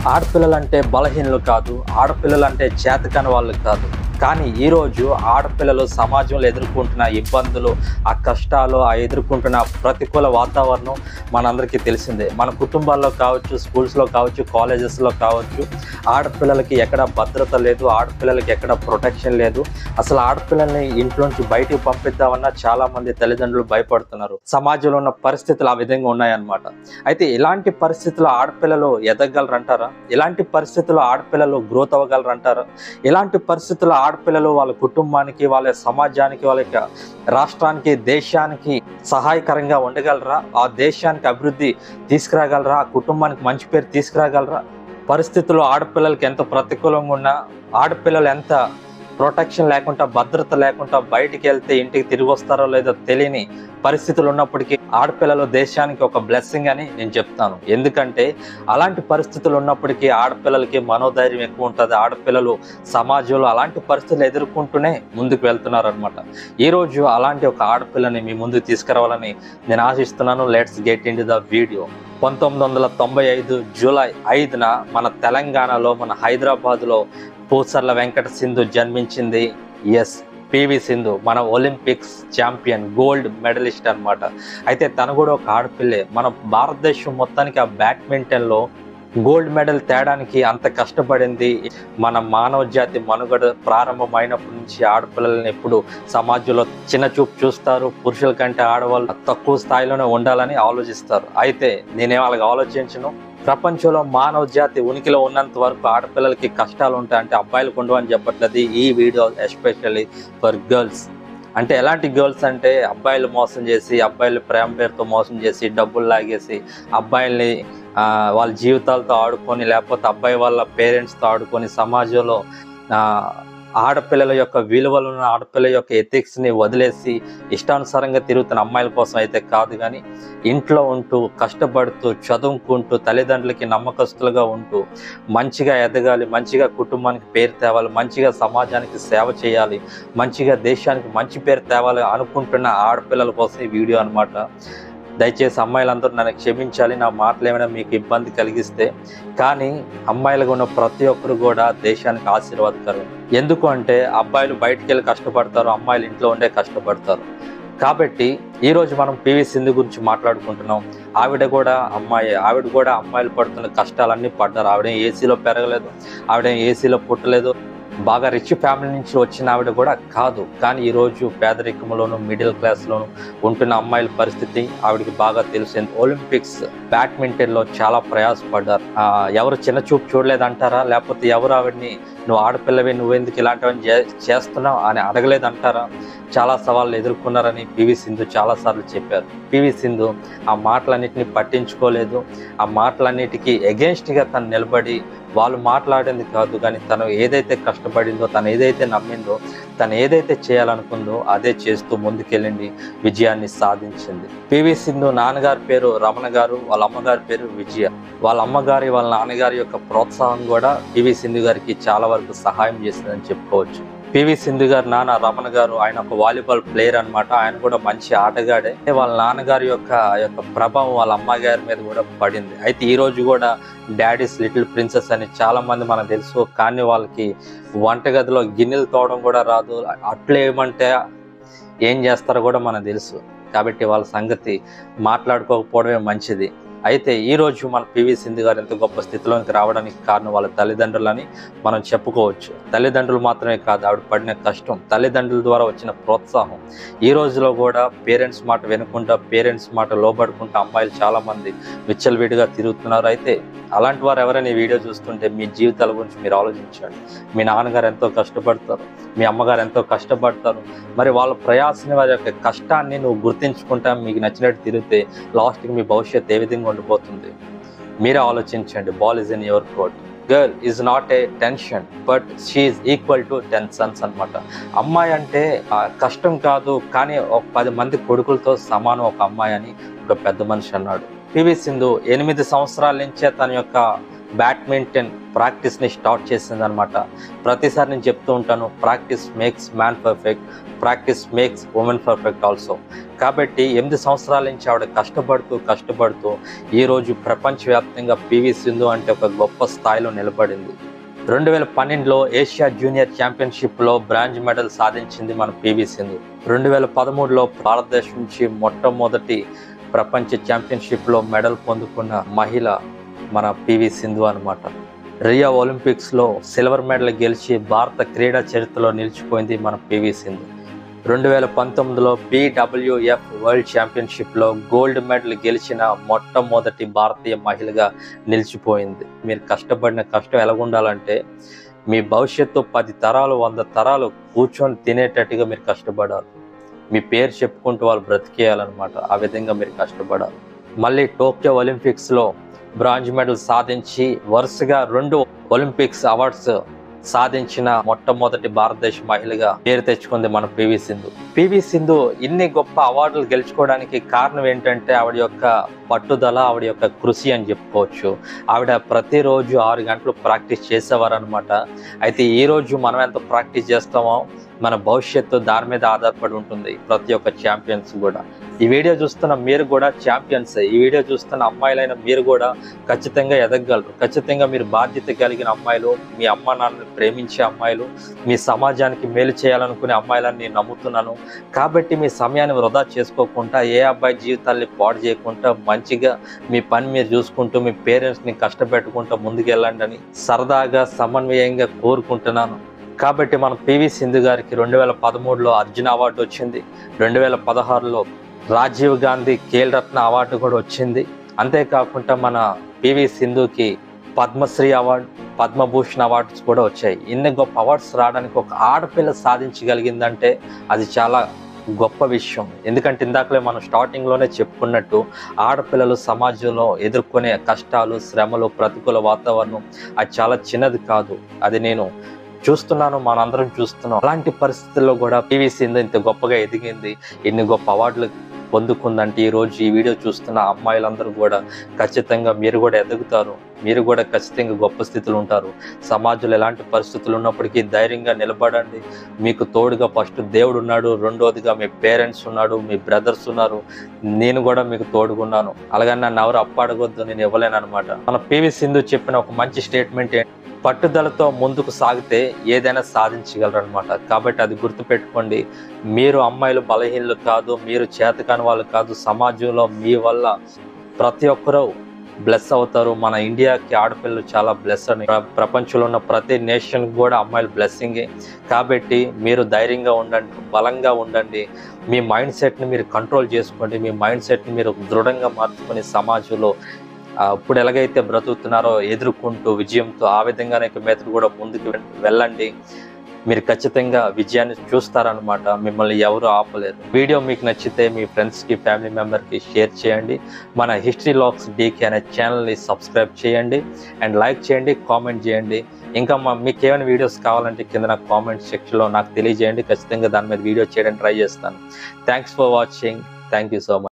ఆడపిల్లలంటే బలహీనులు కాదు, ఆడపిల్లలంటే చేతకాని వాళ్ళు కాదు. కానీ ఈరోజు ఆడపిల్లలు సమాజంలో ఎదుర్కొంటున్న ఇబ్బందులు, ఆ కష్టాలు, ఆ ఎదుర్కొంటున్న ప్రతికూల వాతావరణం మనందరికీ తెలిసిందే. మన కుటుంబాల్లో కావచ్చు, స్కూల్స్లో కావచ్చు, కాలేజెస్లో కావచ్చు, ఆడపిల్లలకి ఎక్కడ భద్రత లేదు, ఆడపిల్లలకి ఎక్కడ ప్రొటెక్షన్ లేదు. అసలు ఆడపిల్లల్ని ఇంట్లోంచి బయటికి పంపిద్దామన్నా చాలామంది తల్లిదండ్రులు భయపడుతున్నారు. సమాజంలో ఉన్న పరిస్థితులు ఆ విధంగా ఉన్నాయన్నమాట. అయితే ఇలాంటి పరిస్థితుల్లో ఆడపిల్లలు ఎదగలరంటారా? ఇలాంటి పరిస్థితుల్లో ఆడపిల్లలు గ్రోత్ అవ్వగలరంటారా? ఇలాంటి పరిస్థితుల్లో ఆడపిల్లలు వాళ్ళ కుటుంబానికి, వాళ్ళ సమాజానికి, వాళ్ళ రాష్ట్రానికి, దేశానికి సహాయకరంగా ఉండగలరా? ఆ దేశానికి అభివృద్ధి తీసుకురాగలరా? ఆ కుటుంబానికి మంచి పేరు తీసుకురాగలరా? పరిస్థితుల్లో ఆడపిల్లలకి ఎంత ప్రతికూలంగా ఉన్నా, ఆడపిల్లలు ఎంత ప్రొటెక్షన్ లేకుండా, భద్రత లేకుండా బయటికి వెళ్తే ఇంటికి తిరిగి వస్తారో లేదో తెలియని పరిస్థితులు ఉన్నప్పటికీ ఆడపిల్లలు దేశానికి ఒక బ్లెస్సింగ్ అని నేను చెప్తాను. ఎందుకంటే అలాంటి పరిస్థితులు ఉన్నప్పటికీ ఆడపిల్లలకి మనోధైర్యం ఎక్కువ ఉంటుంది. ఆడపిల్లలు సమాజంలో అలాంటి పరిస్థితులు ఎదుర్కొంటూనే ముందుకు వెళ్తున్నారు అనమాట. ఈరోజు అలాంటి ఒక ఆడపిల్లని మీ ముందుకు తీసుకురావాలని నేను ఆశిస్తున్నాను. Let's get into the video. 1995 July 5న మన తెలంగాణలో, మన హైదరాబాద్లో పూసర్ల వెంకట సింధు జన్మించింది. ఎస్, పివి సింధు మన ఒలింపిక్స్ ఛాంపియన్, గోల్డ్ మెడలిస్ట్ అనమాట. అయితే తను కూడా ఒక ఆడపిల్లే. మన భారతదేశం మొత్తానికి ఆ బ్యాడ్మింటన్లో గోల్డ్ మెడల్ తేడానికి అంత కష్టపడింది. మన మానవ జాతి మనుగడ ప్రారంభమైనప్పటి నుంచి ఆడపిల్లల్ని ఎప్పుడు సమాజంలో చిన్న చూపు చూస్తారు. పురుషుల కంటే ఆడవాళ్ళు తక్కువ స్థాయిలోనే ఉండాలని ఆలోచిస్తారు. అయితే నేనేం అలాగ ఆలోచించను. ప్రపంచంలో మానవ జాతి ఉనికిలో ఉన్నంత వరకు ఆడపిల్లలకి కష్టాలు ఉంటాయి. అంటే అబ్బాయిలకు ఉండవని చెప్పట్లేదు. ఈ వీడియో ఎస్పెషల్లీ ఫర్ గర్ల్స్. అంటే ఎలాంటి గర్ల్స్ అంటే అబ్బాయిలు మోసం చేసి, అబ్బాయిలు ప్రేమ పేరుతో మోసం చేసి, డబ్బులు లాగేసి, అబ్బాయిల్ని వాళ్ళ జీవితాలతో ఆడుకొని, లేకపోతే అబ్బాయి వాళ్ళ పేరెంట్స్తో ఆడుకొని సమాజంలో ఆడపిల్లల యొక్క విలువలను, ఆడపిల్ల యొక్క ఎథిక్స్ని వదిలేసి ఇష్టానుసారంగా తిరుగుతున్న అమ్మాయిల కోసం అయితే కాదు. కానీ ఇంట్లో ఉంటూ, కష్టపడుతూ, చదువుకుంటూ, తల్లిదండ్రులకి నమ్మకస్తులుగా ఉంటూ మంచిగా ఎదగాలి, మంచిగా కుటుంబానికి పేరు తేవాలి, మంచిగా సమాజానికి సేవ చేయాలి, మంచిగా దేశానికి మంచి పేరు తేవాలి అనుకుంటున్న ఆడపిల్లల కోసం ఈ వీడియో అనమాట. దయచేసి అమ్మాయిలందరూ నన్ను క్షమించాలి నా మాటలు ఏమైనా మీకు ఇబ్బంది కలిగిస్తే. కానీ అమ్మాయిలుగా ఉన్న ప్రతి ఒక్కరు కూడా దేశానికి ఆశీర్వాదకరం. ఎందుకు అంటే అబ్బాయిలు బయటికి వెళ్ళి కష్టపడతారు, అమ్మాయిలు ఇంట్లో ఉండే కష్టపడతారు. కాబట్టి ఈరోజు మనం పివి సింధు గురించి మాట్లాడుకుంటున్నాం. ఆవిడ కూడా అమ్మాయి. ఆవిడ కూడా అమ్మాయిలు పడుతున్న కష్టాలన్నీ పడ్డారు. ఆవిడేం ఏసీలో పెరగలేదు, ఆవిడేం ఏసీలో పుట్టలేదు, బాగా రిచ్ ఫ్యామిలీ నుంచి వచ్చిన ఆవిడ కూడా కాదు. కానీ ఈరోజు పేదరికంలోను, మిడిల్ క్లాస్లోను ఉంటున్న అమ్మాయిల పరిస్థితి ఆవిడకి బాగా తెలుసు. ఒలింపిక్స్ బ్యాడ్మింటన్లో చాలా ప్రయాసపడ్డారు. ఎవరు చిన్న చూపు చూడలేదంటారా? లేకపోతే ఎవరు ఆవిడని నువ్వు ఆడపిల్లవి, నువ్వెందుకు ఇలాంటివన్నీ చేస్తున్నావు అని అడగలేదంటారా? చాలా సవాళ్ళు ఎదుర్కొన్నారని పివి సింధు చాలాసార్లు చెప్పారు. పివి సింధు ఆ మాటలన్నిటిని పట్టించుకోలేదు. ఆ మాటలన్నిటికీ ఎగెన్స్ట్గా తను నిలబడి, వాళ్ళు మాట్లాడింది కాదు కానీ తను ఏదైతే కష్టపడిందో, తను ఏదైతే నమ్మిందో, తను ఏదైతే చేయాలనుకుందో అదే చేస్తూ ముందుకెళ్ళింది, విజయాన్ని సాధించింది. పివి సింధు నాన్నగారి పేరు రమణ గారు, వాళ్ళ అమ్మగారి పేరు విజయ. వాళ్ళ అమ్మగారి, వాళ్ళ నాన్నగారి యొక్క ప్రోత్సాహం కూడా పివి సింధు గారికి చాలా వరకు సహాయం చేసిందని చెప్పుకోవచ్చు. పివి సింధు గారు నాన్న రమణ గారు, ఆయన ఒక వాలీబాల్ ప్లేయర్ అనమాట. ఆయన కూడా మంచి ఆటగాడే. వాళ్ళ నాన్నగారి యొక్క ప్రభావం వాళ్ళ అమ్మగారి మీద కూడా పడింది. అయితే ఈ రోజు కూడా డాడీస్ లిటిల్ ప్రిన్సెస్ అని చాలా మంది మనకు తెలుసు. కానీ వాళ్ళకి వంటగదిలో గిన్నెలు తోవడం కూడా రాదు. అట్లేమంటే ఏం చేస్తారో కూడా మనకు తెలుసు. కాబట్టి వాళ్ళ సంగతి మాట్లాడుకోకపోవడమే మంచిది. అయితే ఈరోజు మన పివి సింధు గారు ఎంత గొప్ప స్థితిలోకి రావడానికి కారణం వాళ్ళ తల్లిదండ్రులని మనం చెప్పుకోవచ్చు. తల్లిదండ్రులు మాత్రమే కాదు, ఆవిడ పడిన కష్టం, తల్లిదండ్రుల ద్వారా వచ్చిన ప్రోత్సాహం. ఈ రోజులో కూడా పేరెంట్స్ మాట వినకుండా, పేరెంట్స్ మాట లోబడుకుంటూ అమ్మాయిలు చాలామంది విచ్చలవిడిగా తిరుగుతున్నారు. అయితే అలాంటి వారు ఎవరైనా ఈ వీడియో చూస్తుంటే మీ జీవితాల గురించి మీరు ఆలోచించండి. మీ నాన్నగారు ఎంతో కష్టపడతారు, మీ అమ్మగారు ఎంతో కష్టపడతారు. మరి వాళ్ళ ప్రయాసని, వారి యొక్క కష్టాన్ని నువ్వు గుర్తించుకుంటా మీకు నచ్చినట్టు తిరిగితే లాస్ట్కి మీ భవిష్యత్తు ఏ విధంగా ఉండిపోతుంది మీరే ఆలోచించండి. Ball is in your court. Girl is not a tension but she is equal to 10 sons అనమాట. అమ్మాయి అంటే కష్టం కాదు, కానీ ఒక 10 మంది కొడుకులతో సమానం ఒక అమ్మాయి అని ఒక పెద్ద మనిషి అన్నాడు. పివి సింధు 8 సంవత్సరాల నుంచే తన యొక్క బ్యాడ్మింటన్ ప్రాక్టీస్ని స్టార్ట్ చేసింది అనమాట. ప్రతిసారి నేను చెప్తూ ఉంటాను, practice makes man perfect, practice makes women perfect also. కాబట్టి 8 సంవత్సరాల నుంచి ఆవిడ కష్టపడుతూ ఈరోజు ప్రపంచవ్యాప్తంగా పివి సింధు అంటే ఒక గొప్ప స్థాయిలో నిలబడింది. 2012లో ఏషియా జూనియర్ ఛాంపియన్షిప్లో బ్రాంజ్ మెడల్ సాధించింది మన పివి సింధు. 2013లో భారతదేశం నుంచి మొట్టమొదటి ప్రపంచ ఛాంపియన్షిప్లో మెడల్ పొందుకున్న మహిళ మన పివి సింధు అనమాట. రియో ఒలింపిక్స్లో సిల్వర్ మెడల్ గెలిచి భారత క్రీడా చరిత్రలో నిలిచిపోయింది మన పివి సింధు. 2019లో BWF వరల్డ్ ఛాంపియన్షిప్లో గోల్డ్ మెడల్ గెలిచిన మొట్టమొదటి భారతీయ మహిళగా నిలిచిపోయింది. మీరు కష్టపడిన కష్టం ఎలాగుండాలంటే మీ భవిష్యత్తు 10 తరాలు 100 తరాలు కూర్చొని తినేటట్టుగా మీరు కష్టపడాలి. మీ పేరు చెప్పుకుంటూ వాళ్ళు బ్రతికేయాలన్నమాట. ఆ విధంగా మీరు కష్టపడాలి. మళ్ళీ టోక్యో ఒలింపిక్స్లో బ్రాంజ్ మెడల్ సాధించి వరుసగా 2 ఒలింపిక్స్ అవార్డ్స్ సాధించిన మొట్టమొదటి భారతదేశ మహిళగా పేరు తెచ్చుకుంది మన పివి సింధు. పివి సింధు ఇన్ని గొప్ప అవార్డులు గెలుచుకోవడానికి కారణం ఏంటంటే ఆవిడ యొక్క పట్టుదల, ఆవిడ యొక్క కృషి అని చెప్పుకోవచ్చు. ఆవిడ ప్రతిరోజు 6 గంటలు ప్రాక్టీస్ చేసేవారు అనమాట. అయితే ఈరోజు మనం ఎంత ప్రాక్టీస్ చేస్తామో మన భవిష్యత్తు దాని మీద ఆధారపడి ఉంటుంది. ప్రతి ఒక్క ఛాంపియన్స్ కూడా. ఈ వీడియో చూస్తున్న మీరు కూడా ఛాంపియన్స్. ఈ వీడియో చూస్తున్న అమ్మాయిలైన మీరు కూడా ఖచ్చితంగా ఎదగలరు. ఖచ్చితంగా మీరు బాధ్యత కలిగిన అమ్మాయిలు, మీ అమ్మ నాన్నని ప్రేమించే అమ్మాయిలు, మీ సమాజానికి మేలు చేయాలనుకునే అమ్మాయిలని నేను నమ్ముతున్నాను. కాబట్టి మీ సమయాన్ని వృధా చేసుకోకుండా, ఏ అబ్బాయి జీవితాన్ని పాడు చేయకుండా, మంచిగా మీ పని మీరు చూసుకుంటూ, మీ పేరెంట్స్ని కష్టపెట్టుకుంటూ ముందుకెళ్ళండి అని సరదాగా సమన్వయంగా కోరుకుంటున్నాను. కాబట్టి మన పివి సింధు గారికి 2013లో అర్జున అవార్డు వచ్చింది. 2016లో రాజీవ్ గాంధీ ఖేల్ రత్న అవార్డు కూడా వచ్చింది. అంతేకాకుండా మన పివి సింధుకి పద్మశ్రీ అవార్డు, పద్మభూషణ్ అవార్డ్స్ కూడా వచ్చాయి. ఇన్ని గొప్ప అవార్డ్స్ రావడానికి ఒక ఆడపిల్ల సాధించగలిగిందంటే అది చాలా గొప్ప విషయం. ఎందుకంటే ఇందాకలే మనం స్టార్టింగ్లోనే చెప్పుకున్నట్టు ఆడపిల్లలు సమాజంలో ఎదుర్కొనే కష్టాలు, శ్రమలు, ప్రతికూల వాతావరణం అది చాలా చిన్నది కాదు. అది నేను చూస్తున్నాను, మనందరం చూస్తున్నాం. అలాంటి పరిస్థితుల్లో కూడా పివి సింధు ఇంత గొప్పగా ఎదిగింది, ఇన్ని గొప్ప అవార్డులు పొందుకుందంటే ఈరోజు ఈ వీడియో చూస్తున్న అమ్మాయిలందరూ కూడా ఖచ్చితంగా మీరు కూడా ఎదుగుతారు. మీరు కూడా ఖచ్చితంగా గొప్ప స్థితిలో ఉంటారు. సమాజంలో ఎలాంటి పరిస్థితులు ఉన్నప్పటికీ ధైర్యంగా నిలబడండి. మీకు తోడుగా ఫస్ట్ దేవుడు ఉన్నాడు, రెండోదిగా మీ పేరెంట్స్ ఉన్నాడు, మీ బ్రదర్స్ ఉన్నారు. నేను కూడా మీకు తోడుగున్నాను. అలాగని నన్ను ఎవరు అప్పాడగొద్దు, నేను ఇవ్వలేను అనమాట. మన పివి సింధు చెప్పిన ఒక మంచి స్టేట్మెంట్ ఏంటి, పట్టుదలతో ముందుకు సాగితే ఏదైనా సాధించగలరు అనమాట. కాబట్టి అది గుర్తుపెట్టుకోండి. మీరు అమ్మాయిలు బలహీనలు కాదు, మీరు చేతకాని వాళ్ళు కాదు. సమాజంలో మీ వల్ల ప్రతి ఒక్కరూ బ్లెస్ అవుతారు. మన ఇండియాకి ఆడపిల్లలు చాలా బ్లెస్ అని, ప్రపంచంలో ఉన్న ప్రతి నేషన్ కూడా అమ్మాయిలు బ్లెస్సింగే. కాబట్టి మీరు ధైర్యంగా ఉండండి, బలంగా ఉండండి. మీ మైండ్ సెట్ని మీరు కంట్రోల్ చేసుకోండి. మీ మైండ్ సెట్ని మీరు దృఢంగా మార్చుకొని సమాజంలో ఇప్పుడు ఎలాగైతే బ్రతుకుతున్నారో ఎదుర్కొంటూ విజయంతో ఆ విధంగానే మీదట కూడా ముందుకు వెళ్ళండి. మీరు ఖచ్చితంగా విజయాన్ని చూస్తారనమాట. మిమ్మల్ని ఎవరు ఆపలేరు. వీడియో మీకు నచ్చితే మీ ఫ్రెండ్స్కి, ఫ్యామిలీ మెంబర్కి షేర్ చేయండి. మన హిస్టరీ లాగ్స్ డీకే అనే ఛానల్ని సబ్స్క్రైబ్ చేయండి అండ్ లైక్ చేయండి, కామెంట్ చేయండి. ఇంకా మీకు ఏమైనా వీడియోస్ కావాలంటే కింద నాకు కామెంట్ సెక్షన్లో నాకు తెలియజేయండి. ఖచ్చితంగా దాని మీద వీడియో చేయడానికి ట్రై చేస్తాను. Thanks for watching. Thank you so much.